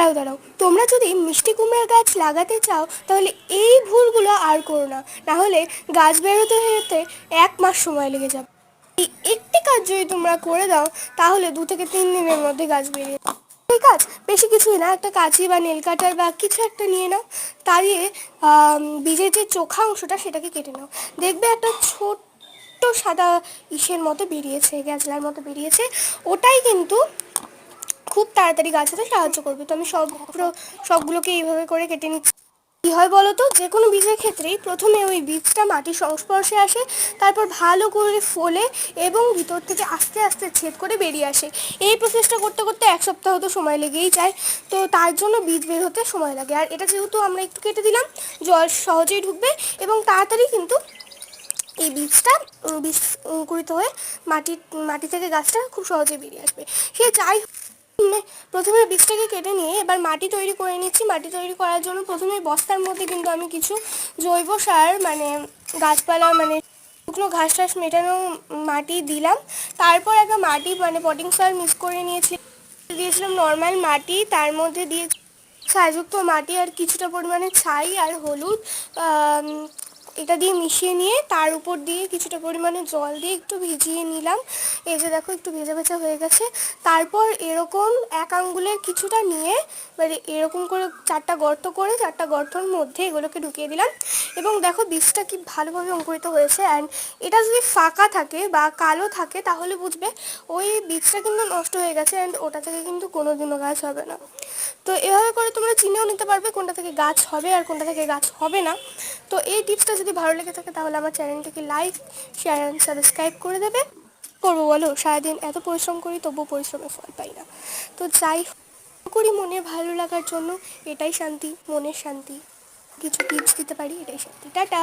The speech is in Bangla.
দাঁড়াও দাঁড়াও, তোমরা যদি মিষ্টি কুমড়ার গাছ লাগাতে চাও তাহলে এই ভুলগুলো আর করো না, নাহলে গাছ বেরোতে বেরোতে 1 মাস সময় লেগে যাবে। এই একটি কাজ যদি তোমরা করে দাও তাহলে 2 থেকে 3 দিনের মধ্যে গাছ বেরিয়ে যাবে। এই কাজ বেশি কিছুই না, একটা কাঁচি বা নেল কাটার বা কিছু একটা নিয়ে নাও, তা দিয়ে বীজের যে চোখা অংশটা সেটাকে কেটে নাও। দেখবে একটা ছোট্ট সাদা ইসের মতো বেরিয়েছে, গ্যাজলার মতো বেরিয়েছে। ওটাই কিন্তু খুব তাড়াতাড়ি গাছ হতে সাহায্য করবে। তো আমি সবগুলোকে এইভাবে করে কেটে নিচ্ছি। কী হয় বলো তো, যে কোনো বীজের ক্ষেত্রেই প্রথমে ওই বীজটা মাটির সংস্পর্শে আসে, তারপর ভালো করে ফলে এবং ভিতর থেকে আস্তে আস্তে ছেদ করে বেরিয়ে আসে। এই প্রসেসটা করতে করতে 1 সপ্তাহ তো সময় লেগেই যায়। তো তার জন্য বীজ বের হতে সময় লাগে। আর এটা যেহেতু আমরা একটু কেটে দিলাম, জল সহজেই ঢুকবে এবং তাড়াতাড়ি কিন্তু এই বীজটা অঙ্কুরিত হয়ে মাটি থেকে গাছটা খুব সহজেই বেরিয়ে আসবে। সে যাই প্রথমে বীজটাকে কেটে নিয়ে এবার মাটি তৈরি করে নিচ্ছি। মাটি তৈরি করার জন্য প্রথমে বস্তার মধ্যে কিন্তু আমি কিছু জৈব সার মানে গাছপালা মানে শুকনো ঘাস টাস মেটানো মাটি দিলাম। তারপর একটা মাটি মানে পটিং সয়েল মিক্স করে দিয়েছিলাম নর্মাল মাটি, তার মধ্যে দিয়ে ছাইযুক্ত মাটি আর কিছুটা পরিমাণে ছাই আর হলুদ এটা দিয়ে মিশিয়ে নিয়ে তার উপর দিয়ে কিছুটা পরিমাণে জল দিয়ে একটু ভিজিয়ে নিলাম। এই যে দেখো একটু ভেজা ভেজা হয়ে গেছে। তারপর এরকম 1 আঙ্গুলের কিছুটা নিয়ে মানে এরকম করে 4টা গর্ত করে 4টা গর্তর মধ্যে এগুলোকে ঢুকিয়ে দিলাম এবং দেখো বীজটা কি ভালোভাবে অঙ্কুরিত হয়েছে। অ্যান্ড এটা যদি ফাঁকা থাকে বা কালো থাকে তাহলে বুঝবে ওই বীজটা কিন্তু নষ্ট হয়ে গেছে অ্যান্ড ওটা থেকে কিন্তু কোনোদিনও গাছ হবে না। তো এভাবে করে তোমরা চিনেও নিতে পারবে কোনটা থেকে গাছ হবে আর কোনটা থেকে গাছ হবে না। তো এই টিপসটা যদি ভালো লেগে থাকে তাহলে আমার চ্যানেলটিকে লাইক, শেয়ার অ্যান্ড সাবস্ক্রাইব করে দেবে। করবো বলো, সারাদিন এত পরিশ্রম করি তবুও পরিশ্রমের ফল পাই না। তো যাই করি মনের ভালো লাগার জন্য, এটাই শান্তি, মনের শান্তি। কিছু টিপস দিতে পারি, এটাই শান্তি। টাটা।